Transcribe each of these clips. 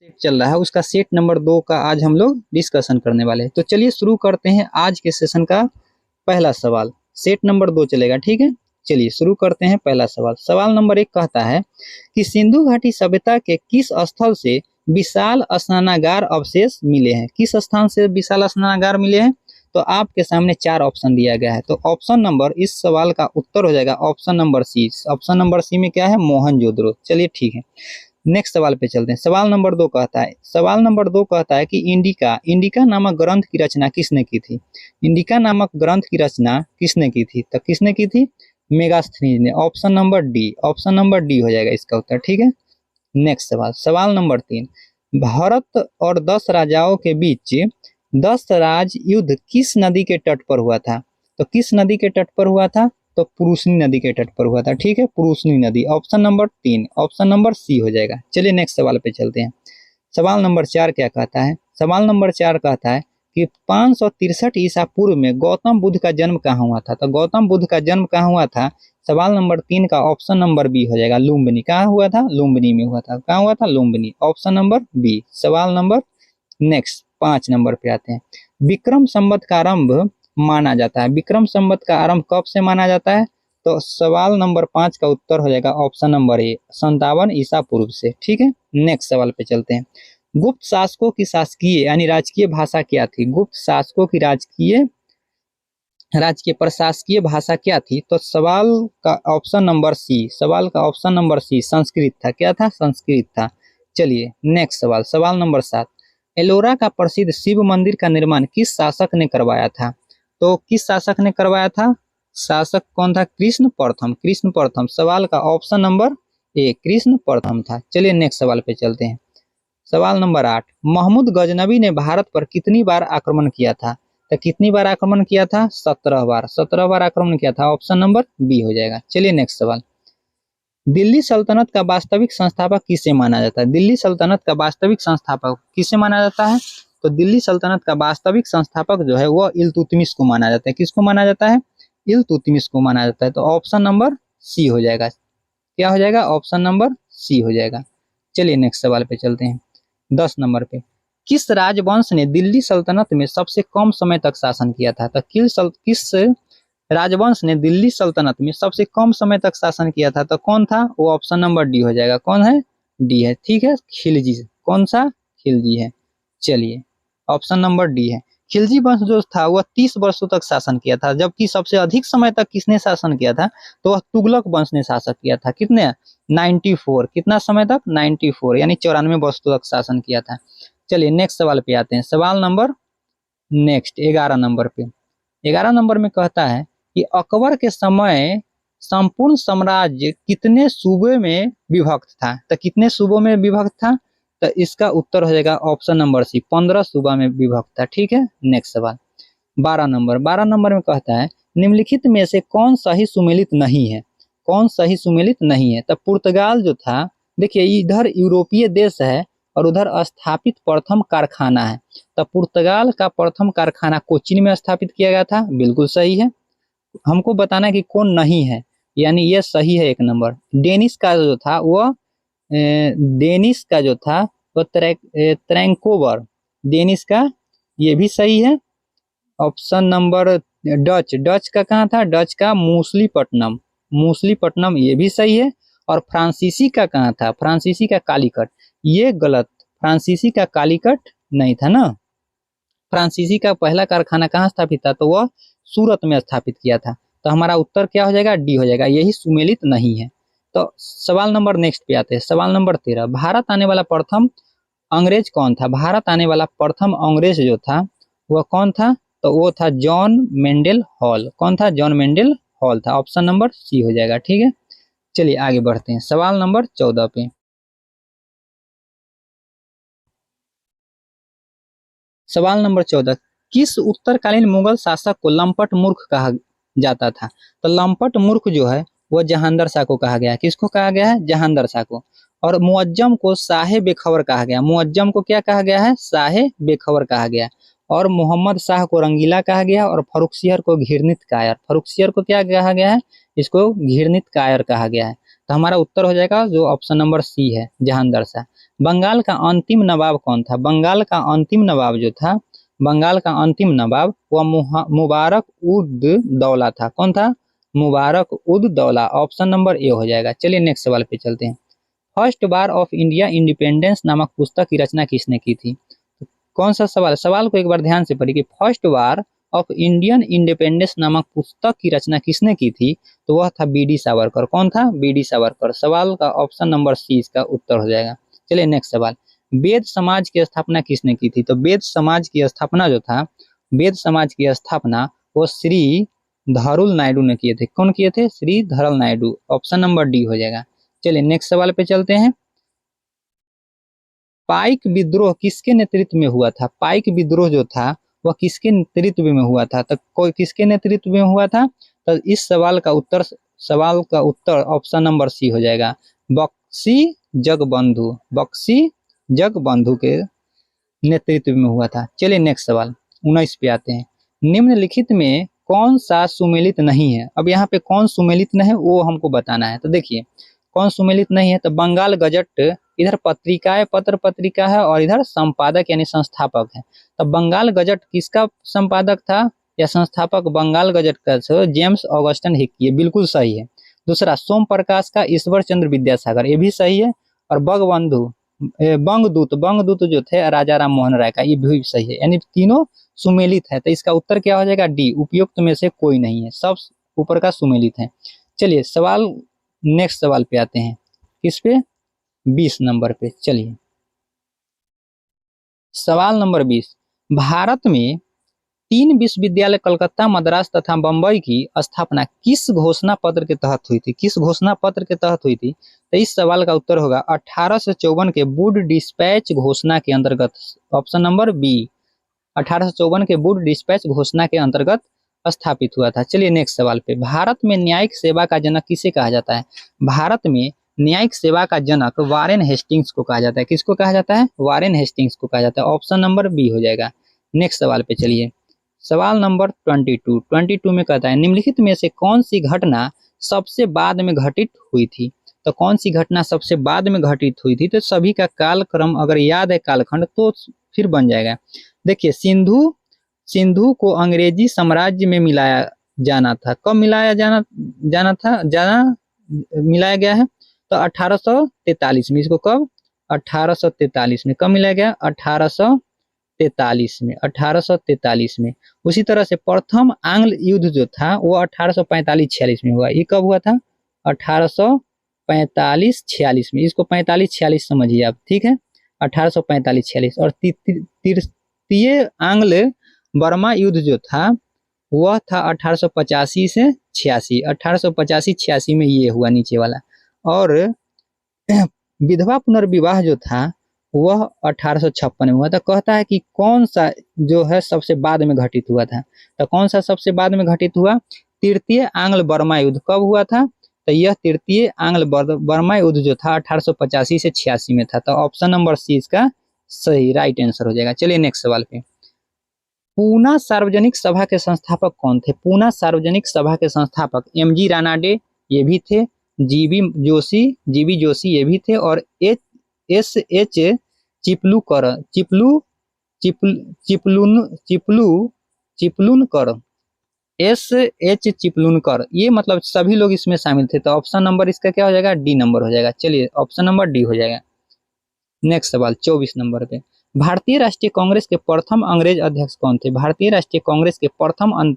Set चल रहा है उसका सेट नंबर 2 का आज हम लोग डिस्कशन करने वाले हैं। तो चलिए शुरू करते हैं आज के सेशन का पहला सवाल। सेट नंबर 2 चलेगा, ठीक है। चलिए शुरू करते हैं पहला सवाल। सवाल नंबर 1 कहता है कि सिंधु घाटी सभ्यता के किस स्थल से विशाल स्नानागार अवशेष मिले हैं? किस स्थान से विशाल स्नानागार मिले हैं? तो आपके सामने 4 ऑप्शन दिया गया है। तो ऑप्शन नंबर, इस सवाल का उत्तर हो जाएगा option number C. Option number C में क्या है? मोहनजोदड़ो। चलिए ठीक है, नेक्स्ट सवाल पे चलते हैं। सवाल नंबर 2 कहता है कि इंडिका नामक ग्रंथ की रचना किसने की थी? इंडिका नामक ग्रंथ की रचना किसने की थी? तो किसने की थी? मेगास्थनीज ने। ऑप्शन नंबर डी हो जाएगा इसका उत्तर, ठीक है। नेक्स्ट सवाल, सवाल नंबर 3, भारत और 10 राजाओं के बीच 10 राज युद्ध किस नदी के तट पर हुआ था? तो किस नदी के तट पर हुआ था? तो पुरुषनी नदी के तट पर हुआ था, ठीक है, पुरुषनी नदी। Option number 3, option number C हो जाएगा। चलिए नेक्स्ट सवाल पे चलते हैं। सवाल नंबर 4 क्या कहता है? सवाल नंबर 4 कहता है कि 563 ईसा पूर्व में गौतम बुद्ध का जन्म कहाँ हुआ था? तो गौतम बुद्ध का जन्म कहाँ हुआ था? सवाल नंबर 3 का ऑप्शन नंबर बी हो जाएगा, लुम्बिनी। कहाँ हुआ था? लुम्बिनी में हुआ था। कहाँ हुआ था? लुम्बिनी। Option number B. सवाल नंबर नेक्स्ट 5 नंबर पे आते हैं। विक्रम संवत का आरंभ माना जाता है, विक्रम संवत का आरंभ कब से माना जाता है? तो सवाल नंबर 5 का उत्तर हो जाएगा ऑप्शन नंबर ए, 57 ईसा पूर्व से, ठीक है। नेक्स्ट सवाल पे चलते हैं। गुप्त शासकों की शासकीय यानी राजकीय भाषा क्या थी? गुप्त शासकों की राजकीय प्रशासकीय भाषा क्या थी? तो सवाल का ऑप्शन नंबर सी, संस्कृत था। क्या था? संस्कृत था। चलिए नेक्स्ट सवाल, सवाल नंबर 7, एलोरा का प्रसिद्ध शिव मंदिर का निर्माण किस शासक ने करवाया था? तो किस शासक ने करवाया था? शासक कौन था? कृष्ण प्रथम। सवाल का ऑप्शन नंबर ए, कृष्ण प्रथम था। चलिए नेक्स्ट सवाल पे चलते हैं। सवाल नंबर 8, महमूद गजनवी ने भारत पर कितनी बार आक्रमण किया था? तो कितनी बार आक्रमण किया था? 17 बार। 17 बार आक्रमण किया था। ऑप्शन नंबर बी हो जाएगा। चलिए नेक्स्ट सवाल, दिल्ली सल्तनत का वास्तविक संस्थापक किसे माना जाता है? दिल्ली सल्तनत का वास्तविक संस्थापक किसे माना जाता है? तो दिल्ली सल्तनत का वास्तविक संस्थापक जो है वह इल्तुतमिश को माना जाता है। किसको माना जाता है? इल्तुतमिश को माना जाता है। तो ऑप्शन नंबर सी हो जाएगा। क्या हो जाएगा? ऑप्शन नंबर सी हो जाएगा। चलिए नेक्स्ट सवाल पे चलते हैं। 10 नंबर पे, किस राजवंश ने दिल्ली सल्तनत में सबसे कम समय तक शासन किया था? तो किस राजवंश ने दिल्ली सल्तनत में सबसे कम समय तक शासन किया था? तो कौन था वो? ऑप्शन नंबर डी हो जाएगा। कौन है? डी है, ठीक है, खिलजी। कौन सा? खिलजी है। चलिए ऑप्शन नंबर डी है। खिलजी वंश जो था वह 30 वर्षों तक शासन किया था, जबकि सबसे अधिक समय तक किसने शासन किया था? तो वह तुगलक वंश ने शासन किया था। कितने? 94। कितना समय तक? 94 यानी 94 वर्षों तक शासन किया था। चलिए नेक्स्ट सवाल पे आते हैं। सवाल नंबर नेक्स्ट 11 नंबर पे, 11 नंबर में कहता है कि अकबर के समय संपूर्ण साम्राज्य कितने सूबे में विभक्त था? तो कितने सूबों में विभक्त था? तो इसका उत्तर हो जाएगा ऑप्शन नंबर सी, 15 सूबा में विभक्त था, ठीक है। नेक्स्ट सवाल 12 नंबर में कहता है निम्नलिखित में से कौन सही सुमेलित नहीं है? कौन सही सुमेलित नहीं है? तो पुर्तगाल जो था, देखिए इधर यूरोपीय देश है और उधर स्थापित प्रथम कारखाना है। तो पुर्तगाल का प्रथम कारखाना कोचीन में स्थापित किया गया था, बिल्कुल सही है। हमको बताना है कि कौन नहीं है, यानी ये सही है 1 नंबर। डेनिश का जो था वो त्रैंकोवर, डेनिश का, ये भी सही है। ऑप्शन नंबर डच का कहाँ था? डच का मूसलीपट्टनम, ये भी सही है। और फ्रांसीसी का कहाँ था? फ्रांसीसी का कालीकट, ये गलत। फ्रांसीसी का कालीकट नहीं था ना। फ्रांसीसी का पहला कारखाना कहाँ स्थापित था? तो वह सूरत में स्थापित किया था। तो हमारा उत्तर क्या हो जाएगा? डी हो जाएगा, यही सुमेलित नहीं है। तो सवाल नंबर नेक्स्ट पे आते हैं। सवाल नंबर 13, भारत आने वाला प्रथम अंग्रेज कौन था? भारत आने वाला प्रथम अंग्रेज जो था वह कौन था? तो वो था जॉन मेंडल हॉल। कौन था? जॉन मेंडल हॉल था। ऑप्शन नंबर सी हो जाएगा, ठीक है। चलिए आगे बढ़ते हैं। सवाल नंबर 14 पे, सवाल नंबर 14, किस उत्तरकालीन मुगल शासक को लंपट मूर्ख कहा जाता था? तो लंपट मूर्ख जो है वह जहांदर शाह को कहा गया है। किसको कहा गया है? जहांदर शाह को। और मुअज्जम को शाहे बेखबर कहा गया। मुअज्जम को क्या कहा गया है? शाहे बेखबर कहा गया। और मोहम्मद शाह को रंगीला कहा गया और फर्रुखसियर को घृणित कायर। फर्रुखसियर को क्या कहा गया है? इसको घृणित कायर कहा गया है। तो हमारा उत्तर हो जाएगा जो ऑप्शन नंबर सी है, जहांदर शाह। बंगाल का अंतिम नवाब कौन था? बंगाल का अंतिम नवाब जो था, बंगाल का अंतिम नवाब वह मुबारक उद दौला था। कौन था? मुबारक ud Daula. Option number A हो जाएगा। चलिए नेक्स्ट सवाल पे चलते हैं। First bar of India independence नामक पुस्तक की रचना किसने की थी? कौन सा सवाल? सवाल को एक बार ध्यान से पढ़िए कि first war of Indian independence नामक पुस्तक की रचना किसने की थी? तो वह था बी डी सावरकर। कौन था? B D Savarkar. सवाल का ऑप्शन नंबर सी इसका उत्तर हो जाएगा। चलिए नेक्स्ट सवाल। वेद समाज की स्थापना किसने की थी? तो वेद समाज की स्थापना जो था, वेद समाज की स्थापना वो श्री धरुल नायडू ने किए थे। कौन किए थे? श्री धरुल नायडू। ऑप्शन नंबर डी हो जाएगा। चलिए नेक्स्ट सवाल पे चलते हैं। पाइक विद्रोह किसके नेतृत्व में हुआ था? पाइक विद्रोह जो था वह किसके नेतृत्व में हुआ था? तो कोई किसके नेतृत्व में हुआ था? तो इस सवाल का उत्तर ऑप्शन नंबर सी हो जाएगा। बख्शी जगबंधु, बख्शी जगबंधु के नेतृत्व में हुआ था। चलिए नेक्स्ट सवाल 19 पे आते हैं। निम्नलिखित में कौन सा सुमेलित नहीं है? अब यहाँ पे कौन सुमेलित नहीं है वो हमको बताना है। तो देखिए कौन सुमेलित नहीं है, तो बंगाल गजट इधर पत्रिका है, पत्र पत्रिका है, और इधर संपादक यानी संस्थापक है। तो बंगाल गजट किसका संपादक था या संस्थापक? बंगाल गजट का जेम्स ऑगस्टन हिक्की, बिल्कुल सही है। दूसरा सोम प्रकाश का ईश्वर चंद्र विद्यासागर, ये भी सही है। और बंगदूत जो थे राजा राम मोहन राय का, ये भी सही है। यानी तीनों सुमेलित है। तो इसका उत्तर क्या हो जाएगा? डी। उपयुक्त में से कोई नहीं है, सब ऊपर का सुमेलित है। चलिए नेक्स्ट सवाल पे आते हैं। किस पे? 20 नंबर पे। चलिए सवाल नंबर 20। भारत में 3 विश्वविद्यालय कलकत्ता, मद्रास तथा बंबई की स्थापना किस घोषणा पत्र के तहत हुई थी? किस घोषणा पत्र के तहत हुई थी? तो इस सवाल का उत्तर होगा 1854 के वुड डिस्पैच घोषणा के अंतर्गत। ऑप्शन नंबर बी, 1854 के वुड डिस्पैच घोषणा के अंतर्गत स्थापित हुआ था। चलिए नेक्स्ट सवाल पे। भारत में न्यायिक सेवा का जनक किसे कहा जाता है? भारत में न्यायिक सेवा का जनक वारेन हेस्टिंग्स को कहा जाता है। किसको कहा जाता है? वारेन हेस्टिंग्स को कहा जाता है। ऑप्शन नंबर बी हो जाएगा। नेक्स्ट सवाल पे चलिए। सवाल नंबर 22 में कहता है निम्नलिखित में से कौन सी घटना सबसे बाद में घटित हुई थी? तो कौन सी घटना सबसे बाद में घटित हुई थी? तो सभी का कालक्रम अगर याद है, कालखंड, तो फिर बन जाएगा। देखिए सिंधु को अंग्रेजी साम्राज्य में मिलाया जाना था। कब मिलाया जाना मिलाया गया है? तो 1843 में। इसको कब? 1843 में। कब मिलाया गया? 1843 में। उसी तरह से प्रथम आंग्ल युद्ध जो था वो 1845-46 में हुआ। ये कब हुआ था? 1845-46 में। इसको 45-46 समझिए आप, ठीक है? 1845-46। और तृतीय आंग्ल बर्मा युद्ध जो था वह था 1885 से 86। 1885-86 में ये हुआ नीचे वाला। और विधवा पुनर्विवाह जो था वह 1856 में हुआ था। कहता है कि कौन सा जो है सबसे बाद में घटित हुआ था? तो कौन सा सबसे बाद में घटित हुआ? तृतीय आंग्ल बर्मा युद्ध। कब हुआ था? तो यह तृतीय आंग्ल बर्मा युद्ध जो था 1885 से 86 में था। तो ऑप्शन नंबर सी इसका सही राइट आंसर हो जाएगा। चलिए नेक्स्ट सवाल पे। पूना सार्वजनिक सभा के संस्थापक कौन थे? पूना सार्वजनिक सभा के संस्थापक एम.जी. रानाडे ये भी थे, जीबी जोशी ये भी थे, और एस.एच. चिपलूनकर एस.एच. चिपलूनकर, ये मतलब सभी लोग इसमें शामिल थे। तो ऑप्शन नंबर इसका क्या हो जाएगा? डी नंबर हो जाएगा। चलिए ऑप्शन नंबर डी हो जाएगा। नेक्स्ट सवाल 24 नंबर पे। भारतीय राष्ट्रीय कांग्रेस के प्रथम अंग्रेज अध्यक्ष कौन थे? भारतीय राष्ट्रीय कांग्रेस के प्रथम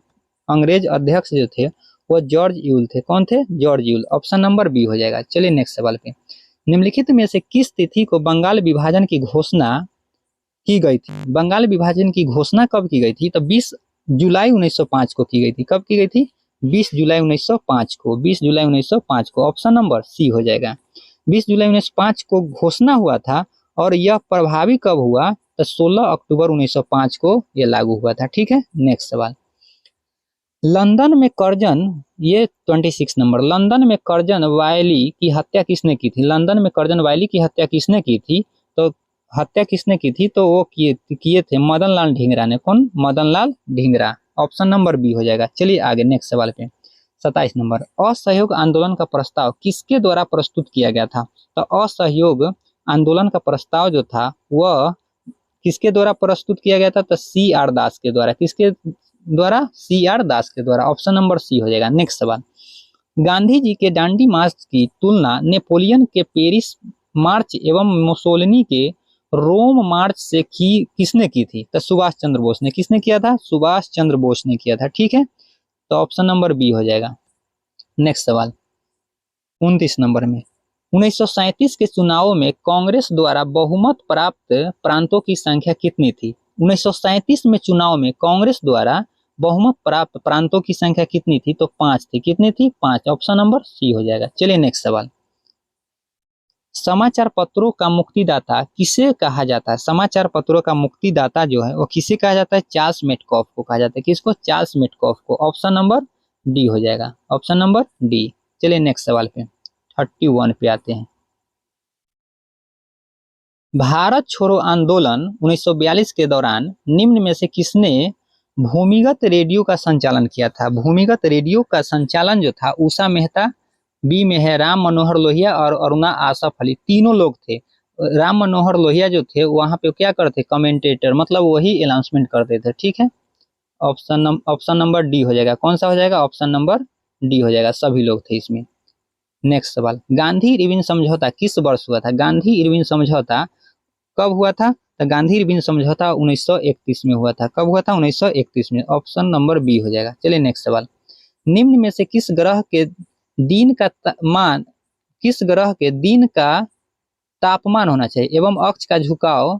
अंग्रेज अध्यक्ष जो थे वो जॉर्ज यूल थे। कौन थे? George Yule. Option number B हो जाएगा। चलिए नेक्स्ट सवाल पे। निम्नलिखित में से किस तिथि को बंगाल विभाजन की घोषणा की गई थी? बंगाल विभाजन की घोषणा कब की गई थी? तो 20 जुलाई 1905 को की गई थी। कब की गई थी? 20 जुलाई 1905 को। 20 जुलाई 1905 को। ऑप्शन नंबर सी हो जाएगा। 20 जुलाई 1905 को घोषणा हुआ था और यह प्रभावी कब हुआ? तो 16 अक्टूबर 1905 को यह लागू हुआ था। ठीक है। नेक्स्ट सवाल। लंदन में कर्जन, ये 26 नंबर। लंदन में कर्जन वायली की हत्या किसने की थी? लंदन में कर्जन वायली की हत्या किसने की थी? तो हत्या किसने की थी? तो वो किए थे मदन लाल ढींगरा ने। कौन? Madan Lal Dhingra. Option number B हो जाएगा। चलिए आगे नेक्स्ट सवाल पे। 27 नंबर। असहयोग आंदोलन का प्रस्ताव किसके द्वारा प्रस्तुत किया गया था? तो असहयोग आंदोलन का प्रस्ताव जो था वह किसके द्वारा प्रस्तुत किया गया था? तो सी आर दास के द्वारा। किसके द्वारा? सी आर दास के द्वारा। ऑप्शन नंबर सी हो जाएगा। नेक्स्ट सवाल, गांधी जी के दांडी मार्च की तुलना नेपोलियन के पेरिस मार्च एवं मुसोलिनी के रोम मार्च से किसने की थी? तो सुभाष चंद्र बोस ने। किसने किया था? सुभाष चंद्र बोस ने किया था। ठीक है, तो ऑप्शन नंबर बी हो जाएगा। नेक्स्ट सवाल 29 नंबर में, 1937 के चुनावों में कांग्रेस द्वारा बहुमत प्राप्त प्रांतों की संख्या कितनी थी? 1937 में चुनाव में कांग्रेस द्वारा बहुमत प्राप्त प्रांतों की संख्या कितनी थी? तो 5 थी। कितनी थी? 5। ऑप्शन नंबर सी हो जाएगा। चलिए नेक्स्ट सवाल, समाचार पत्रों का मुक्तिदाता किसे कहा जाता है? समाचार पत्रों का मुक्तिदाता जो है वो किसे कहा जाता है? चार्ल्स मेटकॉफ को कहा जाता है। किसको? चार्ल्स मेटकॉफ को। ऑप्शन नंबर डी हो जाएगा। Option number D. चलिए नेक्स्ट सवाल पे 31 पे आते हैं। भारत छोड़ो आंदोलन 1942 के दौरान निम्न में से किसने भूमिगत रेडियो का संचालन किया था? भूमिगत रेडियो का संचालन जो था उषा मेहता, बी में है राम मनोहर लोहिया और अरुणा आसफ अली। तीनों लोग थे। राम मनोहर लोहिया जो थे वहां पे क्या करते? कमेंटेटर, मतलब वही अनाउंसमेंट करते थे। ठीक है, ऑप्शन नंबर डी हो जाएगा। कौन सा हो जाएगा? ऑप्शन नंबर डी हो जाएगा। सभी लोग थे इसमें। नेक्स्ट सवाल, गांधी इरविन समझौता किस वर्ष हुआ था? गांधी इरविन समझौता कब हुआ था? तो गांधी इरविन समझौता 1931 में हुआ था। कब हुआ था? 1931 में। ऑप्शन नंबर बी हो जाएगा। चलिए नेक्स्ट सवाल, निम्न में से किस ग्रह के दिन का तापमान होना चाहिए एवं अक्ष का झुकाव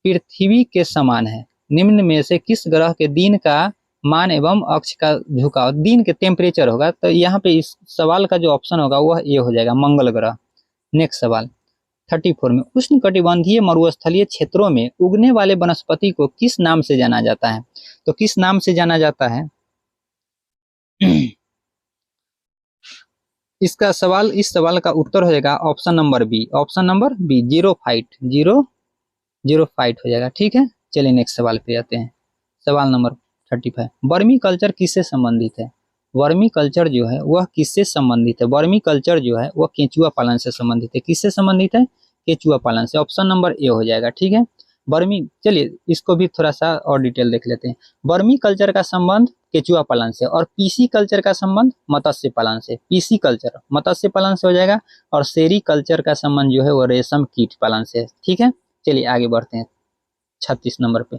पृथ्वी के समान है? निम्न में से किस ग्रह के दिन का मान एवं अक्ष का झुकाव, दिन के टेम्परेचर होगा? तो यहाँ पे इस सवाल का जो ऑप्शन होगा वह ये हो जाएगा, मंगल ग्रह। नेक्स्ट सवाल 34 में, उष्णकटिबंधीय मरुस्थलीय क्षेत्रों में उगने वाले वनस्पति को किस नाम से जाना जाता है? तो किस नाम से जाना जाता है? इस सवाल का उत्तर हो जाएगा option number B. Option number B, xerophyte हो जाएगा। ठीक है, चलिए नेक्स्ट सवाल पे आते हैं। सवाल नंबर 35, वर्मी कल्चर किससे संबंधित है? वर्मी कल्चर जो है वह किससे संबंधित है? वर्मी कल्चर जो है वह केंचुआ पालन से संबंधित है। किससे संबंधित है? केंचुआ पालन से। ऑप्शन नंबर ए हो जाएगा। ठीक है, चलिए इसको भी थोड़ा सा और डिटेल देख लेते हैं। वर्मी कल्चर का संबंध केंचुआ पालन से और पीसी कल्चर का संबंध मत्स्य पालन से। पीसी कल्चर मत्स्य पालन से हो जाएगा और सेरी कल्चर का संबंध जो है वो रेशम कीट पालन से है। ठीक है, चलिए आगे बढ़ते हैं 36 नंबर पे।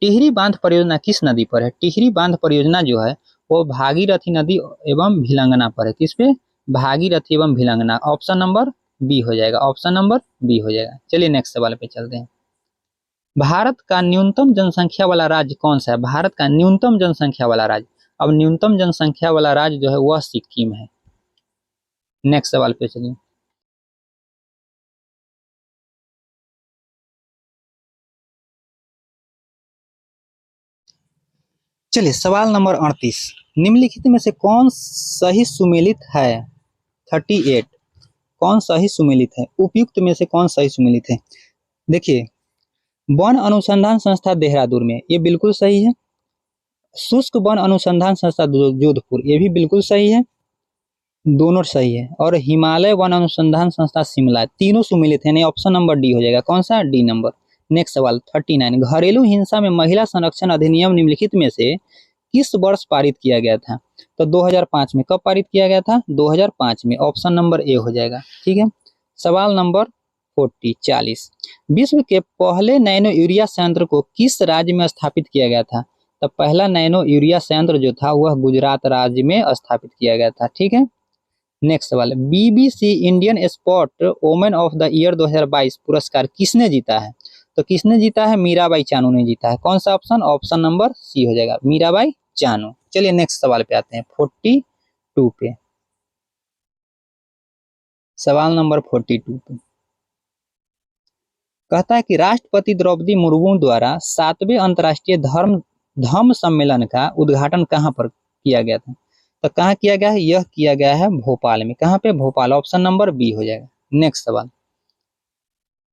टिहरी बांध परियोजना किस नदी पर है? टिहरी बांध परियोजना जो है वो भागीरथी नदी एवं भिलंगना पर है। किस पे? भागीरथी एवं भिलंगना। ऑप्शन नंबर बी हो जाएगा। ऑप्शन नंबर बी हो जाएगा। चलिए नेक्स्ट सवाल पे चलते हैं। भारत का न्यूनतम जनसंख्या वाला राज्य कौन सा है? भारत का न्यूनतम जनसंख्या वाला राज्य, अब न्यूनतम जनसंख्या वाला राज्य जो है वह सिक्किम है। नेक्स्ट सवाल पे चलिए। चलिए सवाल नंबर 38, निम्नलिखित में से कौन सही सुमेलित है? 38, कौन सही सुमेलित है? उपयुक्त में से कौन सही सुमेलित है? देखिए, वन अनुसंधान संस्था देहरादून में, ये बिल्कुल सही है। शुष्क वन अनुसंधान संस्था जोधपुर, ये भी बिल्कुल सही है, दोनों सही है। और हिमालय वन अनुसंधान संस्था शिमला, तीनों सुमेलित है। नहीं, ऑप्शन नंबर डी हो जाएगा। कौन सा? D number. नेक्स्ट सवाल 39, घरेलू हिंसा में महिला संरक्षण अधिनियम निम्नलिखित में से किस वर्ष पारित किया गया था? तो 2005 में। कब पारित किया गया था? 2005 में। ऑप्शन नंबर ए हो जाएगा। ठीक है, सवाल नंबर 40, विश्व के पहले नैनो यूरिया संयंत्र को किस राज्य में स्थापित किया गया था? तो पहला नैनो यूरिया संयंत्र जो था वह गुजरात राज्य में स्थापित किया गया था। ठीक है, नेक्स्ट सवाल, BBC Indian sport women of the year 2022 पुरस्कार किसने जीता है? तो किसने जीता है? मीराबाई चानू ने जीता है। कौन सा ऑप्शन? ऑप्शन नंबर सी हो जाएगा, मीराबाई चानू। चलिए नेक्स्ट सवाल पे आते हैं 42 पे। सवाल नंबर 42 पे कहता है कि राष्ट्रपति द्रौपदी मुर्मू द्वारा 7वें अंतर्राष्ट्रीय धम्म सम्मेलन का उद्घाटन कहाँ पर किया गया था? तो कहाँ किया गया है? यह किया गया है भोपाल में। कहाँ पे? भोपाल। ऑप्शन नंबर बी हो जाएगा। नेक्स्ट सवाल,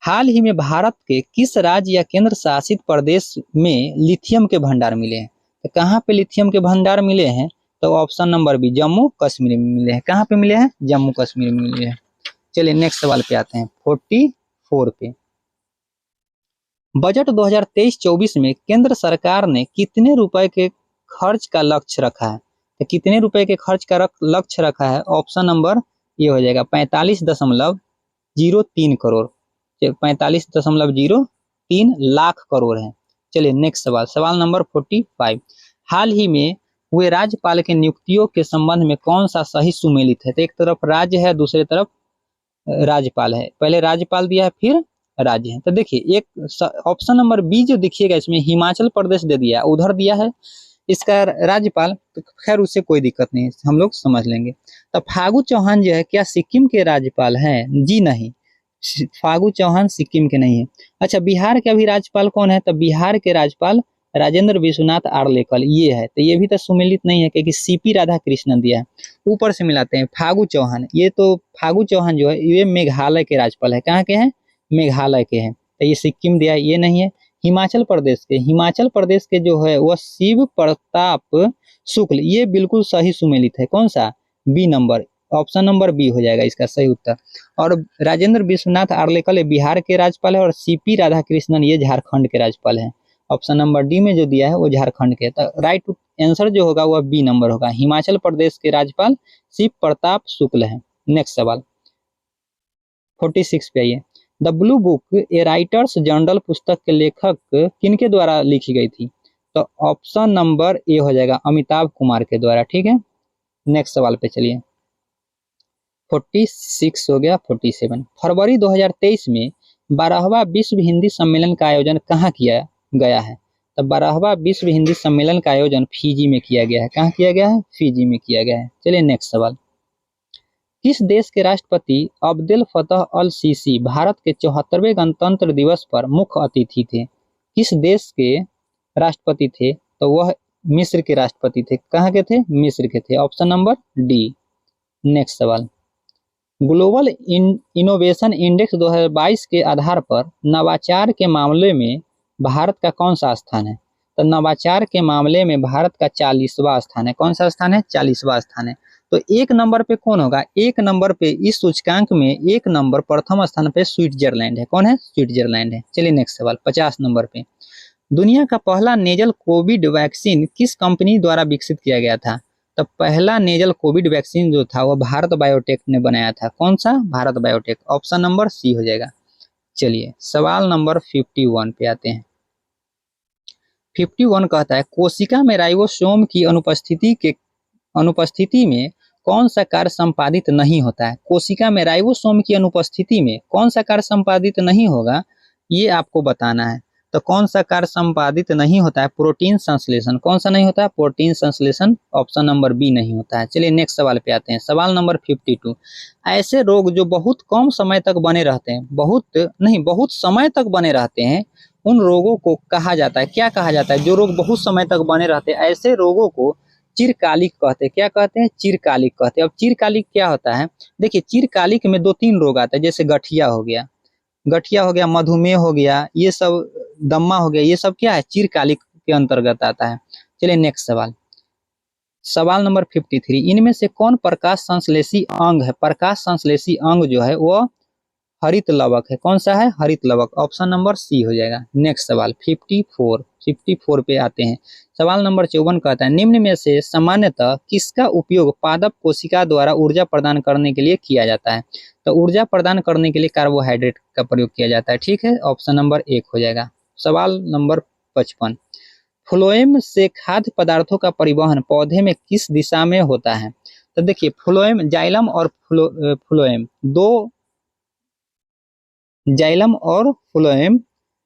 हाल ही में भारत के किस राज्य या केंद्र शासित प्रदेश में लिथियम के भंडार मिले हैं? तो कहाँ पे लिथियम के भंडार मिले हैं? तो option number B, Jammu Kashmir में मिले हैं। कहाँ पे मिले हैं? जम्मू कश्मीर में मिले हैं। चलिए नेक्स्ट सवाल पे आते हैं 44 4 पे। बजट 2023-24 में केंद्र सरकार ने कितने रुपए के खर्च का लक्ष्य रखा है? तो कितने रुपए के खर्च का लक्ष्य रखा है? ऑप्शन नंबर ये हो जाएगा 45.03 करोड़। 45.03 लाख करोड़ है। चलिए नेक्स्ट सवाल, सवाल नंबर 45। हाल ही में हुए राज्यपाल के नियुक्तियों के संबंध में कौन सा सही सुमेलित है? तो एक तरफ राज्य है, दूसरी तरफ राज्यपाल है। पहले राज्यपाल दिया है, फिर राज्य है। तो देखिए एक ऑप्शन नंबर बी जो देखिएगा इसमें हिमाचल प्रदेश दे दिया, उधर दिया है इसका राज्यपाल, तो खैर उससे कोई दिक्कत नहीं है, हम लोग समझ लेंगे। तो फागू चौहान जो है क्या सिक्किम के राज्यपाल हैं? जी नहीं, फागू चौहान सिक्किम के नहीं है। अच्छा, बिहार के अभी राज्यपाल कौन है? तो बिहार के राज्यपाल राजेंद्र विश्वनाथ आर्लेकर ये है। तो ये भी तो सुमेलित नहीं है क्योंकि सीपी राधा कृष्णन दिया है। ऊपर से मिलाते हैं फागू चौहान, ये तो फागू चौहान जो है ये मेघालय के राज्यपाल है। कहाँ के हैं? मेघालय के हैं। तो ये सिक्किम दिया है, ये नहीं है। हिमाचल प्रदेश के जो है वह शिव प्रताप शुक्ल, ये बिल्कुल सही सुमेलित है। कौन सा? B number, option number B हो जाएगा इसका सही उत्तर। और राजेंद्र विश्वनाथ आर्लेकर बिहार के राज्यपाल है और सीपी राधाकृष्णन ये झारखंड के राज्यपाल है। ऑप्शन नंबर डी में जो दिया है वो झारखंड के। तो राइट आंसर जो होगा वह बी नंबर होगा, हिमाचल प्रदेश के राज्यपाल शिव प्रताप शुक्ल है। नेक्स्ट सवाल 46 पे आइए। The blue book A writers journal पुस्तक के लेखक किनके द्वारा लिखी गई थी? तो ऑप्शन नंबर ए हो जाएगा अमिताभ कुमार के द्वारा। ठीक है, नेक्स्ट सवाल पे चलिए। 46 हो गया। 47 फरवरी 2023 में 12वां विश्व हिंदी सम्मेलन का आयोजन कहाँ किया गया है? तो 12वां विश्व हिंदी सम्मेलन का आयोजन फिजी में किया गया है। कहाँ किया गया है? फिजी में किया गया है। चलिए नेक्स्ट सवाल। किस देश के राष्ट्रपति अब्देल फतह अल सीसी भारत के 74वें गणतंत्र दिवस पर मुख्य अतिथि थे? किस देश के राष्ट्रपति थे? तो वह मिस्र के राष्ट्रपति थे। कहाँ के थे? मिस्र के थे। Option number D. नेक्स्ट सवाल। ग्लोबल इनोवेशन इंडेक्स 2022 के आधार पर नवाचार के मामले में भारत का कौन सा स्थान है? तो नवाचार के मामले में भारत का 40वां स्थान है। कौन सा स्थान है? 40वां स्थान है। तो एक नंबर पे कौन होगा? एक नंबर पे इस सूचकांक में एक नंबर प्रथम स्थान पे स्विट्जरलैंड है। कौन है? स्विट्जरलैंड है। चलिए नेक्स्ट सवाल 50 नंबर पे। दुनिया का पहला नेजल कोविड वैक्सीन किस कंपनी द्वारा विकसित किया गया था? तो पहला नेजल कोविड वैक्सीन जो था वो भारत बायोटेक ने बनाया था। कौन सा? Bharat Biotech. Option number C हो जाएगा। चलिए सवाल नंबर 51 पे आते हैं। 51 कहता है कोशिका में राइबोसोम की अनुपस्थिति में कौन सा कार्य संपादित नहीं होता है? कोशिका में राइबोसोम की अनुपस्थिति में कौन सा कार्य संपादित नहीं होगा, ये आपको बताना है। तो कौन सा कार्य संपादित नहीं होता है? प्रोटीन संश्लेषण। कौन सा नहीं होता है? प्रोटीन संश्लेषण। ऑप्शन नंबर बी नहीं होता है। चलिए नेक्स्ट सवाल पे आते हैं। सवाल नंबर 52। ऐसे रोग जो बहुत कम समय तक बने रहते हैं, बहुत समय तक बने रहते हैं, उन रोगों को कहा जाता है, क्या कहा जाता है? जो रोग बहुत समय तक बने रहते हैं ऐसे रोगों को चिरकालिक कहते हैं। क्या कहते हैं? चिरकालिक कहते हैं। अब चिरकालिक क्या होता है? देखिए चिरकालिक में 2-3 रोग आता है, जैसे गठिया हो गया, मधुमेह हो गया, ये सब दम्मा हो गया, ये सब क्या है? चिरकालिक के अंतर्गत आता है। चलिए नेक्स्ट सवाल। सवाल नंबर 53। इनमें से कौन प्रकाश संश्लेषी अंग है? प्रकाश संश्लेषी अंग जो है वो हरित लवक है। कौन सा है? हरित लवक। ऑप्शन नंबर सी हो जाएगा। नेक्स्ट सवाल 54 पे आते हैं। सवाल नंबर 54 कहता है निम्न में से सामान्यतः किसका उपयोग पादप कोशिका द्वारा ऊर्जा प्रदान करने के लिए किया जाता है? तो ऊर्जा प्रदान करने के लिए कार्बोहाइड्रेट का प्रयोग किया जाता है। ठीक है, ऑप्शन नंबर 1 हो जाएगा। सवाल नंबर 55। फ्लोएम से खाद्य पदार्थों का परिवहन पौधे में किस दिशा में होता है? तो देखिए फ्लोएम, जाइलम और फ्लोएम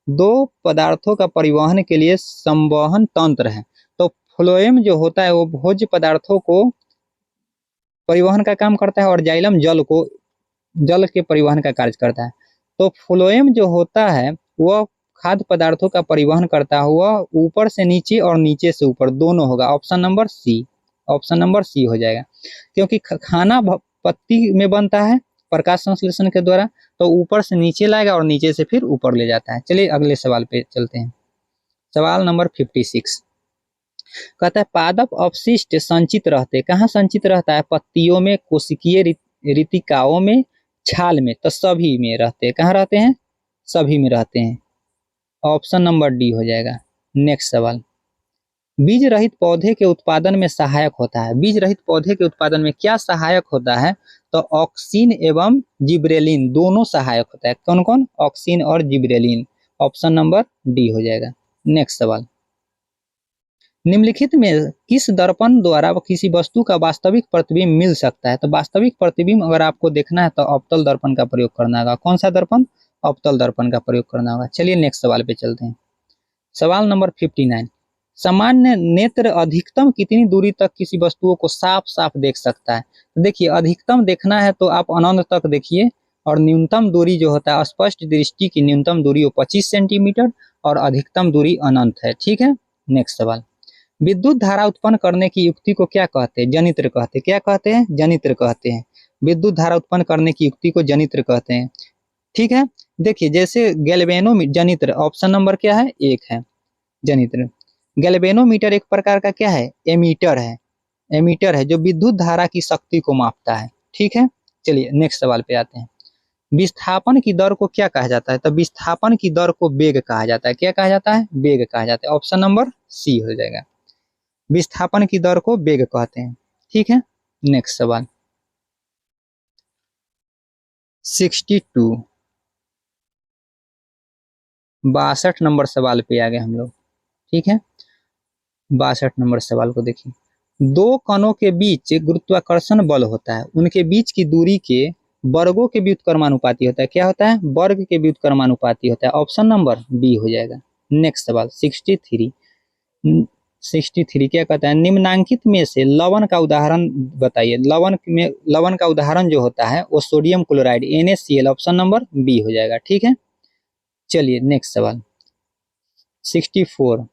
दो पदार्थों का परिवहन के लिए संवहन तंत्र है। तो फ्लोएम जो होता है वो भोज्य पदार्थों को परिवहन का काम करता है और जाइलम जल के परिवहन का कार्य करता है। तो फ्लोएम जो होता है वह खाद्य पदार्थों का परिवहन करता हुआ ऊपर से नीचे और नीचे से ऊपर दोनों होगा। ऑप्शन नंबर सी हो जाएगा, क्योंकि खाना पत्ती में बनता है प्रकाश संश्लेषण के द्वारा, तो ऊपर से नीचे लाएगा और नीचे से फिर ऊपर ले जाता है। चलिए अगले सवाल पे चलते हैं। सवाल नंबर 56 कहता है पादप अपशिष्ट संचित रहते, कहाँ संचित रहता है? पत्तियों में, कोशिकीय रितिकाओं में, छाल में। तो सभी में रहते हैं। कहाँ रहते हैं? सभी में रहते हैं। ऑप्शन नंबर डी हो जाएगा। नेक्स्ट सवाल, बीज रहित पौधे के उत्पादन में सहायक होता है। बीज रहित पौधे के उत्पादन में क्या सहायक होता है? तो ऑक्सीन एवं जिब्रेलिन दोनों सहायक होता है। कौन कौन? ऑक्सीन और जिब्रेलिन। ऑप्शन नंबर डी हो जाएगा। नेक्स्ट सवाल, निम्नलिखित में किस दर्पण द्वारा किसी वस्तु का वास्तविक प्रतिबिंब मिल सकता है? तो वास्तविक प्रतिबिंब अगर आपको देखना है तो अवतल दर्पण का प्रयोग करना होगा। कौन सा दर्पण? अवतल दर्पण का प्रयोग करना होगा। चलिए नेक्स्ट सवाल पे चलते हैं। सवाल नंबर 59, सामान्य नेत्र अधिकतम कितनी दूरी तक किसी वस्तुओं को साफ साफ देख सकता है? तो देखिए, अधिकतम देखना है तो आप अनंत तक देखिए, और न्यूनतम दूरी जो होता है, स्पष्ट दृष्टि की न्यूनतम दूरी वो 25 सेंटीमीटर और अधिकतम दूरी अनंत है। ठीक है। नेक्स्ट सवाल, विद्युत धारा उत्पन्न करने की युक्ति को क्या कहते हैं? जनित्र कहते हैं। क्या कहते हैं? जनित्र कहते हैं। विद्युत धारा उत्पन्न करने की युक्ति को जनित्र कहते हैं। ठीक है। देखिए, जैसे गैल्वेनोमीटर, जनित्र ऑप्शन नंबर क्या है? एक है जनित्र। गैल्वेनोमीटर एक प्रकार का क्या है? एमीटर है। एमीटर है जो विद्युत धारा की शक्ति को मापता है। ठीक है। चलिए नेक्स्ट सवाल पे आते हैं। विस्थापन की दर को क्या कहा जाता है? तो विस्थापन की दर को वेग कहा जाता है। क्या कहा जाता है? वेग कहा जाता है। ऑप्शन नंबर सी हो जाएगा। विस्थापन की दर को वेग कहते हैं। ठीक है। नेक्स्ट सवाल 62, 62 नंबर सवाल पे आ गए हम लोग। ठीक है। 62 नंबर सवाल को देखिए, दो कणों के बीच गुरुत्वाकर्षण बल होता है, उनके बीच की दूरी के वर्गों के व्युत्क्रमानुपाती होता है। क्या होता है? वर्ग के व्युत्क्रमानुपाती होता है। ऑप्शन नंबर बी हो जाएगा। नेक्स्ट सवाल 63, 63 क्या कहता है? निम्नांकित में से लवण का उदाहरण बताइए। लवण का उदाहरण जो होता है वो sodium chloride NaCl। Option number B हो जाएगा। ठीक है। चलिए नेक्स्ट सवाल 64,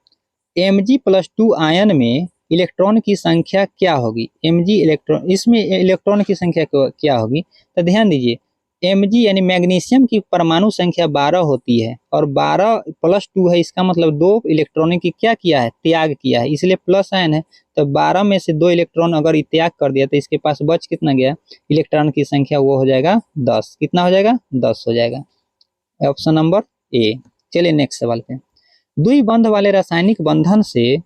Mg+2 आयन में इलेक्ट्रॉन की संख्या क्या होगी? Mg इलेक्ट्रॉन, इसमें इलेक्ट्रॉन की संख्या क्या होगी? तो ध्यान दीजिए, Mg यानी मैग्नीशियम की परमाणु संख्या 12 होती है और 12+2 है। इसका मतलब 2 इलेक्ट्रॉन की क्या किया है? त्याग किया है, इसलिए प्लस आयन है। तो 12 में से 2 इलेक्ट्रॉन अगर त्याग कर दिया तो इसके पास बच कितना गया? इलेक्ट्रॉन की संख्या वो हो जाएगा 10। कितना हो जाएगा? 10 हो जाएगा। Option number A. चलिए नेक्स्ट सवाल पे, द्विबंध वाले रासायनिक बंधन से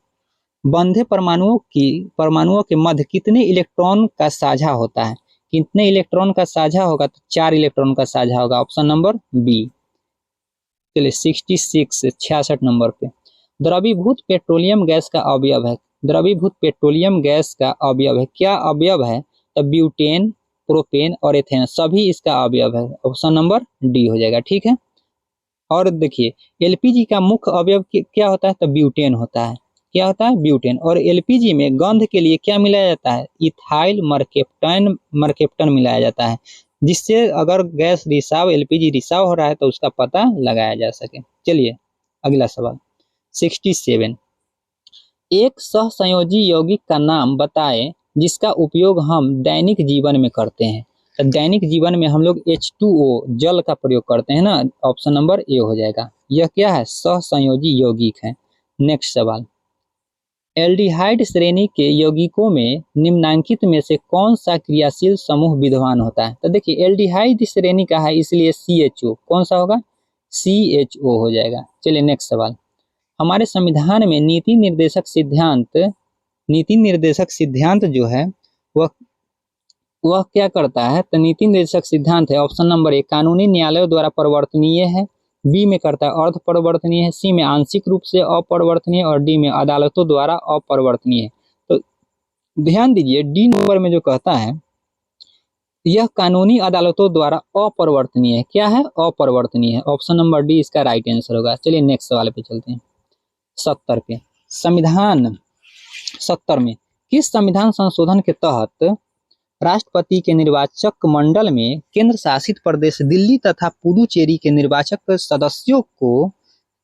बंधे परमाणुओं के मध्य कितने इलेक्ट्रॉन का साझा होता है? कितने इलेक्ट्रॉन का साझा होगा? तो 4 इलेक्ट्रॉन का साझा होगा। Option number B. चलिए 66, 66 नंबर पे, द्रवीभूत पेट्रोलियम गैस का अवयव है। द्रवीभूत पेट्रोलियम गैस का अवयव है। क्या अवयव है? तो ब्यूटेन, प्रोपेन और एथेन सभी इसका अवयव है। ऑप्शन नंबर डी हो जाएगा। ठीक है। और देखिए, एलपीजी का मुख्य अवयव क्या होता है? तो ब्यूटेन होता है। क्या होता है? ब्यूटेन। और एलपीजी में गंध के लिए क्या मिलाया जाता है? इथाइल मरकेप्टन मिलाया जाता है, जिससे अगर गैस रिसाव, एलपीजी रिसाव हो रहा है तो उसका पता लगाया जा सके। चलिए अगला सवाल 67, एक सहसंयोजी यौगिक का नाम बताएं जिसका उपयोग हम दैनिक जीवन में करते हैं। तो दैनिक जीवन में हम लोग H2O जल का प्रयोग करते हैं ना। ऑप्शन नंबर ए हो जाएगा। यह क्या है? सहसंयोजी यौगिक है। नेक्स्ट सवाल, एल्डिहाइड श्रेणी के यौगिकों में निम्नांकित में से कौन सा क्रियाशील समूह विद्यमान होता है? तो देखिए, एल्डिहाइड श्रेणी का है इसलिए CHO। कौन सा होगा? CHO हो जाएगा। चलिए नेक्स्ट सवाल, हमारे संविधान में नीति निर्देशक सिद्धांत जो है वह क्या करता है? तो नीति निर्देशक सिद्धांत है। ऑप्शन नंबर ए, कानूनी न्यायालयों द्वारा परिवर्तनीय है। बी में करता है अर्ध परिवर्तनीय है। सी में आंशिक रूप से अपरिवर्तनीय और डी में अदालतों द्वारा अपरिवर्तनीय है। तो ध्यान दीजिए, डी नंबर में जो कहता है यह कानूनी अदालतों द्वारा अपरिवर्तनीय है। क्या है? अपरिवर्तनीय है। ऑप्शन नंबर डी इसका राइट आंसर होगा। चलिए नेक्स्ट सवाल पे चलते हैं। 70 पे, संविधान 70 में किस संविधान संशोधन के तहत राष्ट्रपति के निर्वाचक मंडल में केंद्र शासित प्रदेश दिल्ली तथा पुदुचेरी के निर्वाचक सदस्यों को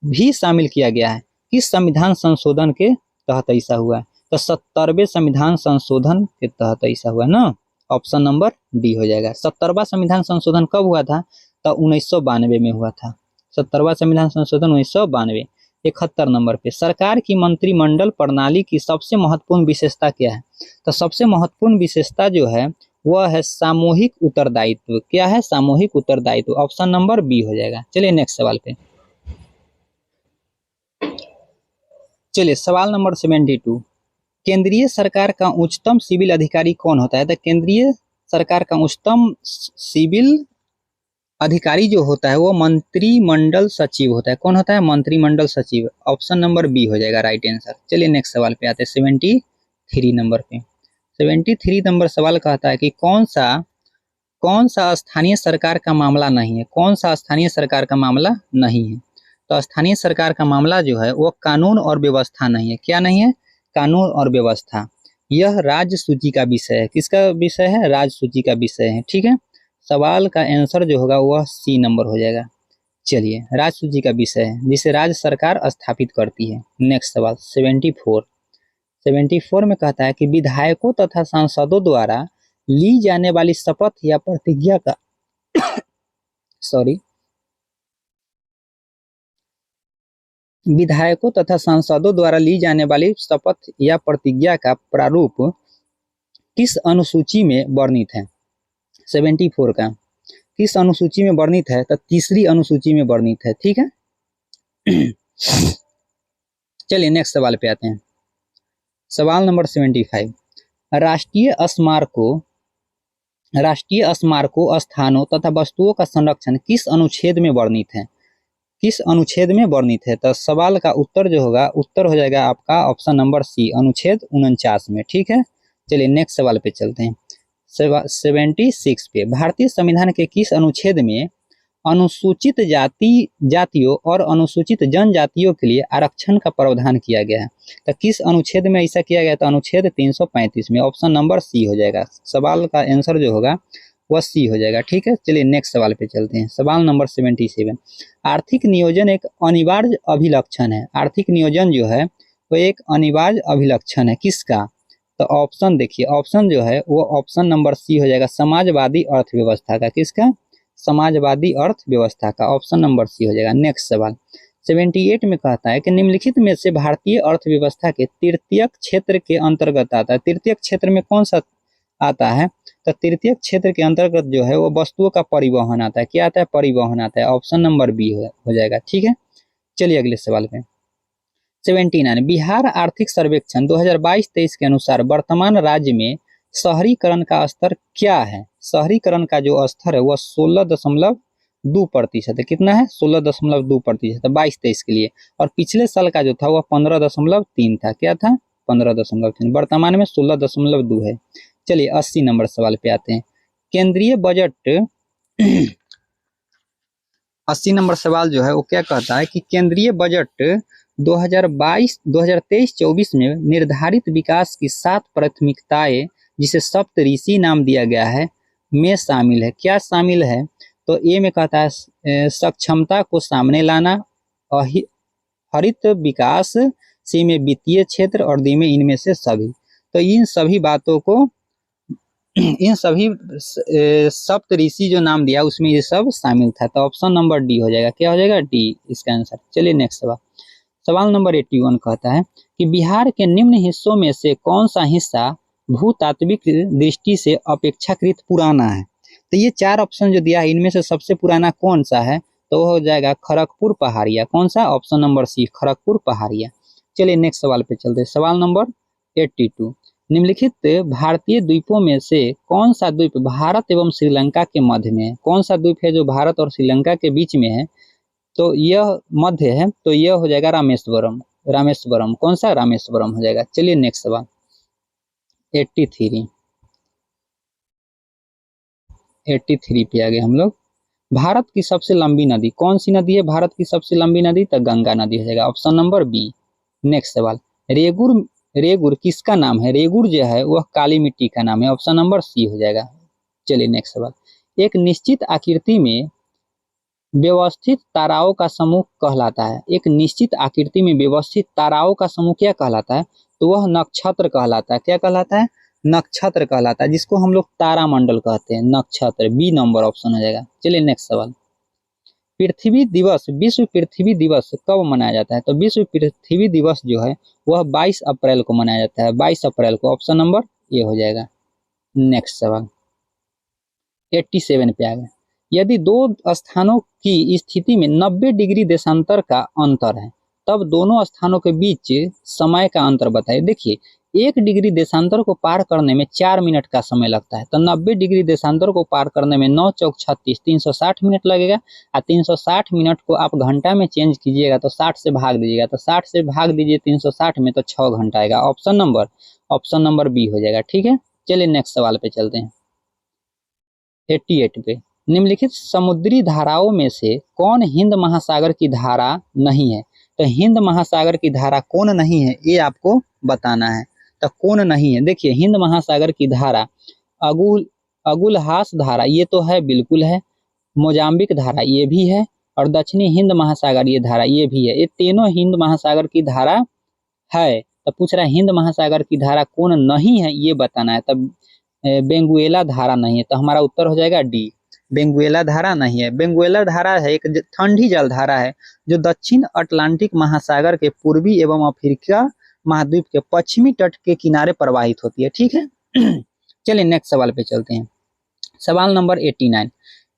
भी शामिल किया गया है? किस संविधान संशोधन के तहत ऐसा हुआ है? तो 70वें संविधान संशोधन के तहत ऐसा हुआ है ना। ऑप्शन नंबर डी हो जाएगा। 70वां संविधान संशोधन कब हुआ था? तो 1992 में हुआ था। 70वां संविधान संशोधन 1992। 71 नंबर पे, सरकार की मंत्रिमंडल प्रणाली की सबसे महत्वपूर्ण विशेषता क्या है? तो सबसे महत्वपूर्ण विशेषता जो है वह है सामूहिक उत्तरदायित्व। क्या है? सामूहिक उत्तरदायित्व। ऑप्शन नंबर बी हो जाएगा। चलिए नेक्स्ट सवाल पे। चलिए सवाल नंबर 72। केंद्रीय सरकार का उच्चतम सिविल अधिकारी कौन होता है? तो केंद्रीय सरकार का उच्चतम सिविल अधिकारी जो होता है वो मंत्रिमंडल सचिव होता है। कौन होता है? मंत्रिमंडल सचिव। ऑप्शन नंबर बी हो जाएगा राइट आंसर। चलिए नेक्स्ट सवाल पे आते हैं 73 नंबर पे। 73 नंबर सवाल कहता है कि कौन सा स्थानीय सरकार का मामला नहीं है? कौन सा स्थानीय सरकार का मामला नहीं है? तो स्थानीय सरकार का मामला जो है वो कानून और व्यवस्था नहीं है। क्या नहीं है? कानून और व्यवस्था। यह राज्य सूची का विषय है। किसका विषय है? राज्य सूची का विषय है। ठीक है, सवाल का आंसर जो होगा वह सी नंबर हो जाएगा। चलिए, राज्य सूची का विषय है जिसे राज्य सरकार स्थापित करती है। नेक्स्ट सवाल 74 में कहता है कि विधायकों तथा सांसदों द्वारा ली जाने वाली शपथ या प्रतिज्ञा का विधायकों तथा सांसदों द्वारा ली जाने वाली शपथ या प्रतिज्ञा का प्रारूप किस अनुसूची में वर्णित है? 74 का किस अनुसूची में वर्णित है? तो तीसरी अनुसूची में वर्णित है। ठीक है चलिए नेक्स्ट सवाल पे आते हैं। सवाल नंबर 75। राष्ट्रीय स्मारकों स्थानों तथा वस्तुओं का संरक्षण किस अनुच्छेद में वर्णित है? किस अनुच्छेद में वर्णित है? तो सवाल का उत्तर जो होगा, उत्तर हो जाएगा आपका ऑप्शन नंबर सी, अनुच्छेद 49 में। ठीक है, चलिए नेक्स्ट सवाल पे चलते हैं। 76 पे, भारतीय संविधान के किस अनुच्छेद में अनुसूचित जातियों और अनुसूचित जनजातियों के लिए आरक्षण का प्रावधान किया गया है? तो किस अनुच्छेद में ऐसा किया गया? तो अनुच्छेद 335 में। ऑप्शन नंबर सी हो जाएगा। सवाल का आंसर जो होगा वह सी हो जाएगा। ठीक है, चलिए नेक्स्ट सवाल पे चलते हैं। सवाल नंबर 77। आर्थिक नियोजन एक अनिवार्य अभिलक्षण है। आर्थिक नियोजन जो है वो एक अनिवार्य अभिलक्षण है। किसका? तो ऑप्शन देखिए, ऑप्शन जो है वो ऑप्शन नंबर सी हो जाएगा, समाजवादी अर्थव्यवस्था का। किसका? समाजवादी अर्थव्यवस्था का। ऑप्शन नंबर सी हो जाएगा। नेक्स्ट सवाल 78 में कहता है कि निम्नलिखित में से भारतीय अर्थव्यवस्था के तृतीयक क्षेत्र के अंतर्गत आता है। तृतीयक क्षेत्र में कौन सा आता है? तो तृतीयक क्षेत्र के अंतर्गत जो है वो वस्तुओं का परिवहन आता है। क्या आता है? परिवहन आता है। ऑप्शन नंबर बी हो जाएगा। ठीक है, चलिए अगले सवाल पे। 79। बिहार आर्थिक सर्वेक्षण 2022-23 के अनुसार वर्तमान राज्य में शहरीकरण का स्तर क्या है? शहरीकरण का जो स्तर है वह 16.2% है। कितना है? 16.2% 22-23 के लिए। और पिछले साल का जो था वह 15.3 था। क्या था? 15.3। वर्तमान में 16.2 है। चलिए 80 नंबर सवाल पे आते हैं। केंद्रीय बजट 80 नंबर सवाल जो है वो क्या कहता है कि केंद्रीय बजट 2023-24 में निर्धारित विकास की 7 प्राथमिकताएं, जिसे सप्तऋषि नाम दिया गया है, में शामिल है। क्या शामिल है? तो ए में कहता है सक्षमता को सामने लाना, हरित विकास, सी में वित्तीय क्षेत्र, और डी में इनमें से सभी। तो इन सभी बातों को, इन सभी सप्तऋषि जो नाम दिया उसमें ये सब शामिल था। तो ऑप्शन नंबर डी हो जाएगा। क्या हो जाएगा? डी इसका आंसर। चलिए नेक्स्ट सवाल। सवाल नंबर 81 कहता है कि बिहार के निम्न हिस्सों में से कौन सा हिस्सा भूतात्विक दृष्टि से अपेक्षाकृत पुराना है? तो ये 4 ऑप्शन जो दिया है इनमें से सबसे पुराना कौन सा है? तो वो हो जाएगा खड़गपुर पहाड़िया। कौन सा? ऑप्शन नंबर सी, खड़गपुर पहाड़िया। चलिए नेक्स्ट सवाल पे चलते हैं। सवाल नंबर 82। निम्नलिखित भारतीय द्वीपों में से कौन सा द्वीप भारत एवं श्रीलंका के मध्य में है? कौन सा द्वीप है जो भारत और श्रीलंका के बीच में है? तो यह मध्य है, तो यह हो जाएगा रामेश्वरम। रामेश्वरम। कौन सा? रामेश्वरम हो जाएगा। चलिए नेक्स्ट सवाल 83 पे आ गए हम लोग। भारत की सबसे लंबी नदी कौन सी नदी है? भारत की सबसे लंबी नदी तो गंगा नदी हो जाएगा। Option number B. नेक्स्ट सवाल, रेगुर किसका नाम है? रेगुर जो है वह काली मिट्टी का नाम है। ऑप्शन नंबर सी हो जाएगा। चलिए नेक्स्ट सवाल। एक निश्चित आकृति में व्यवस्थित ताराओं का समूह कहलाता है। एक निश्चित आकृति में व्यवस्थित ताराओं का समूह क्या कहलाता है? तो वह नक्षत्र कहलाता है। क्या कहलाता है? नक्षत्र कहलाता है, जिसको हम लोग तारामंडल कहते हैं। नक्षत्र, बी नंबर ऑप्शन हो जाएगा। चलिए नेक्स्ट सवाल। पृथ्वी दिवस, विश्व पृथ्वी दिवस कब मनाया जाता है? तो विश्व पृथ्वी दिवस जो है वह 22 अप्रैल को मनाया जाता है। 22 अप्रैल को। ऑप्शन नंबर ए हो जाएगा। नेक्स्ट सवाल 87 पे आ गए। यदि दो स्थानों की स्थिति में 90 डिग्री देशांतर का अंतर है तब दोनों स्थानों के बीच समय का अंतर बताइए। देखिए 1 डिग्री देशांतर को पार करने में 4 मिनट का समय लगता है, तो 90 डिग्री देशांतर को पार करने में 9 चौक 36 360 मिनट लगेगा। और 360 मिनट को आप घंटा में चेंज कीजिएगा तो 60 से भाग दीजिएगा, तो 60 से भाग दीजिए 360 में तो 6 घंटा आएगा। ऑप्शन नंबर बी हो जाएगा। ठीक है, चलिए नेक्स्ट सवाल पे चलते हैं। 88 पे, निम्नलिखित समुद्री धाराओं में से कौन हिंद महासागर की धारा नहीं है? तो हिंद महासागर की धारा कौन नहीं है ये आपको बताना है। तो कौन नहीं है, देखिए हिंद महासागर की धारा अगुलहास धारा ये तो है, बिल्कुल है। मोजाम्बिक धारा ये भी है, और दक्षिणी हिंद महासागर ये धारा ये भी है। ये तीनों हिंद महासागर की धारा है। तो पूछ रहा है हिंद महासागर की धारा कौन नहीं है ये बताना है। तब बेंगुएला धारा नहीं है, तो हमारा उत्तर हो जाएगा डी, बेंगुएला धारा नहीं है। बेंगुएला धारा है एक ठंडी जल धारा है जो दक्षिण अटलांटिक महासागर के पूर्वी एवं अफ्रीका महाद्वीप के पश्चिमी तट के किनारे प्रवाहित होती है। ठीक है चलिए नेक्स्ट सवाल पे चलते हैं। सवाल नंबर 89,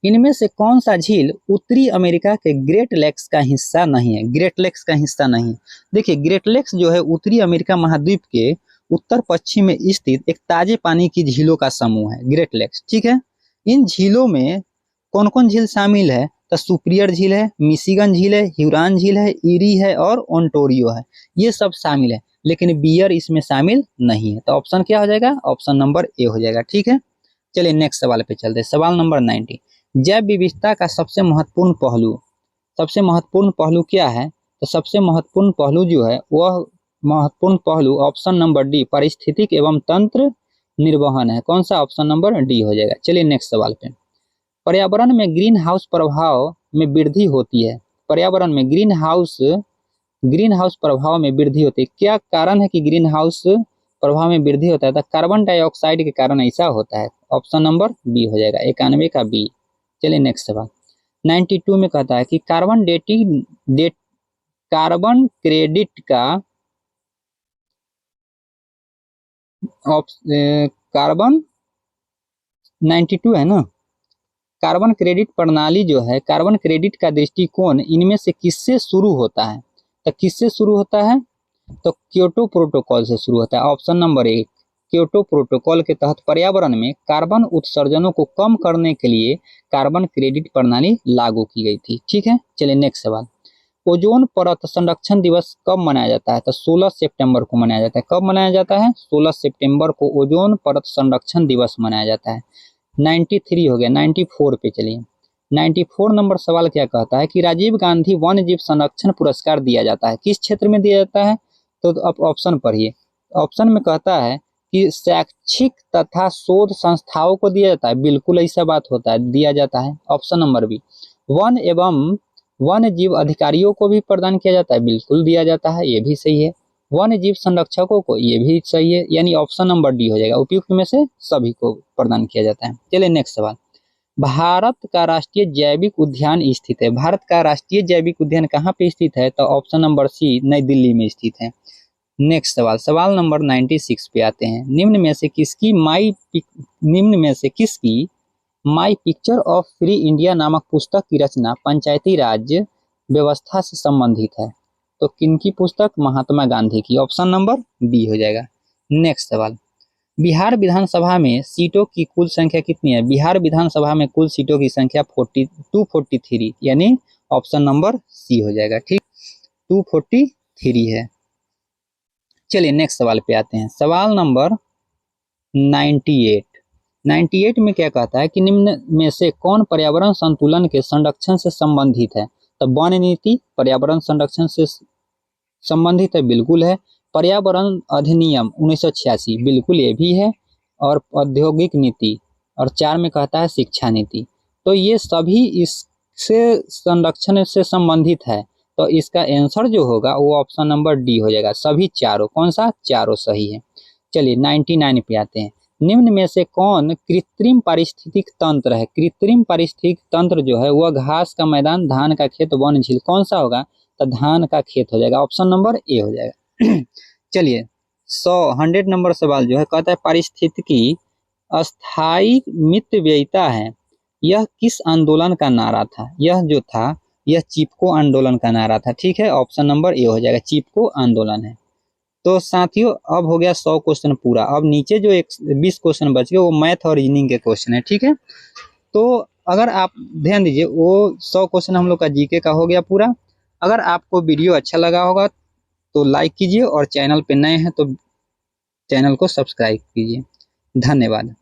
इनमें से कौन सा झील उत्तरी अमेरिका के ग्रेट लेक्स का हिस्सा नहीं है? ग्रेट लेक्स का हिस्सा नहीं है। देखिए ग्रेट लेक्स जो है उत्तरी अमेरिका महाद्वीप के उत्तर पश्चिम में स्थित एक ताजे पानी की झीलों का समूह है, ग्रेट लेक्स। ठीक है, इन झीलों में कौन कौन झील शामिल है? तो सुपीरियर झील है, मिशिगन झील है, ह्यूरॉन झील है, ईरी है और ओंटारियो है, ये सब शामिल है, लेकिन बियर इसमें शामिल नहीं है। तो ऑप्शन क्या हो जाएगा? ऑप्शन नंबर ए हो जाएगा। ठीक है, चलिए नेक्स्ट सवाल पे चलते हैं। सवाल नंबर 90, जैव विविधता का सबसे महत्वपूर्ण पहलू क्या है? तो सबसे महत्वपूर्ण पहलू जो है वह महत्वपूर्ण पहलू ऑप्शन नंबर डी, पारिस्थितिक एवं तंत्र निर्वहन है। कौन सा? ऑप्शन नंबर डी हो जाएगा। चलिए नेक्स्ट सवाल पे, पर्यावरण में ग्रीन हाउस प्रभाव में वृद्धि होती है। पर्यावरण में ग्रीन हाउस प्रभाव में वृद्धि होती है, क्या कारण है कि ग्रीन हाउस प्रभाव में वृद्धि होता है? तो कार्बन डाइऑक्साइड के कारण ऐसा होता है। ऑप्शन नंबर बी हो जाएगा, 91 का बी। चलिए नेक्स्ट सवाल 92 में कहता है कि कार्बन क्रेडिट का कार्बन 92 है ना, कार्बन क्रेडिट प्रणाली जो है, कार्बन क्रेडिट का दृष्टिकोण इनमें से किससे शुरू होता है? तो किससे शुरू होता है? तो क्योटो प्रोटोकॉल से शुरू होता है। ऑप्शन नंबर 1, क्योटो प्रोटोकॉल के तहत पर्यावरण में कार्बन उत्सर्जनों को कम करने के लिए कार्बन क्रेडिट प्रणाली लागू की गई थी। ठीक है, चलिए नेक्स्ट सवाल, ओजोन परत संरक्षण दिवस कब मनाया जाता है? तो 16 सितंबर को मनाया जाता है। कब मनाया जाता है? 16 सितंबर को ओजोन परत संरक्षण दिवस मनाया जाता है। 93 हो गया, 94 पे चलिए। 94 नंबर सवाल क्या कहता है कि राजीव गांधी वन्य जीव संरक्षण पुरस्कार दिया जाता है, किस क्षेत्र में दिया जाता है? तो अब ऑप्शन पढ़िए। ऑप्शन में कहता है कि शैक्षिक तथा शोध संस्थाओं को दिया जाता है, बिल्कुल ऐसा बात होता है, दिया जाता है। ऑप्शन नंबर बी, वन एवं वन्य जीव अधिकारियों को भी प्रदान किया जाता है, बिल्कुल दिया जाता है, ये भी सही है। वन्य जीव संरक्षकों को, ये भी सही है, यानी ऑप्शन नंबर डी हो जाएगा, उपयुक्त में से सभी को प्रदान किया जाता है। चलिए नेक्स्ट सवाल, भारत का राष्ट्रीय जैविक उद्यान स्थित है। भारत का राष्ट्रीय जैविक उद्यान कहाँ पे स्थित है? तो ऑप्शन नंबर सी, नई दिल्ली में स्थित है। नेक्स्ट सवाल, सवाल नंबर 96 पे आते हैं। निम्न में से किसकी my picture of free India नामक पुस्तक की रचना पंचायती राज व्यवस्था से संबंधित है? तो किनकी पुस्तक? महात्मा गांधी की। ऑप्शन नंबर बी हो जाएगा। नेक्स्ट सवाल, बिहार विधानसभा में सीटों की कुल संख्या कितनी है? बिहार विधानसभा में कुल सीटों की संख्या 243, यानी ऑप्शन नंबर सी हो जाएगा। ठीक, 243 है। चलिए नेक्स्ट सवाल पे आते हैं। सवाल नंबर 98 में क्या कहता है कि निम्न में से कौन पर्यावरण संतुलन के संरक्षण से संबंधित है? तो वन नीति पर्यावरण संरक्षण से संबंधित है, बिल्कुल है। पर्यावरण अधिनियम 1986, बिल्कुल ये भी है। और औद्योगिक नीति, और 4 में कहता है शिक्षा नीति। तो ये सभी इससे संरक्षण से संबंधित है, तो इसका आंसर जो होगा वो ऑप्शन नंबर डी हो जाएगा, सभी चारों। कौन सा? चारों सही है। चलिए 99 पे आते हैं। निम्न में से कौन कृत्रिम पारिस्थितिक तंत्र है? कृत्रिम पारिस्थितिक तंत्र जो है वह घास का मैदान, धान का खेत, वन झील, कौन सा होगा? तो धान का खेत हो जाएगा, ऑप्शन नंबर ए हो जाएगा। चलिए 100 नंबर सवाल जो है कहता है पारिस्थितिकी अस्थायी मितव्ययिता है, यह किस आंदोलन का नारा था? यह जो था यह चिपको आंदोलन का नारा था। ठीक है, ऑप्शन नंबर ए हो जाएगा, चिपको आंदोलन है। तो साथियों अब हो गया 100 क्वेश्चन पूरा। अब नीचे जो 20 क्वेश्चन बच गए वो मैथ और रीजनिंग के क्वेश्चन है। ठीक है, तो अगर आप ध्यान दीजिए, वो 100 क्वेश्चन हम लोग का जीके का हो गया पूरा। अगर आपको वीडियो अच्छा लगा होगा तो लाइक कीजिए और चैनल पे नए हैं तो चैनल को सब्सक्राइब कीजिए। धन्यवाद।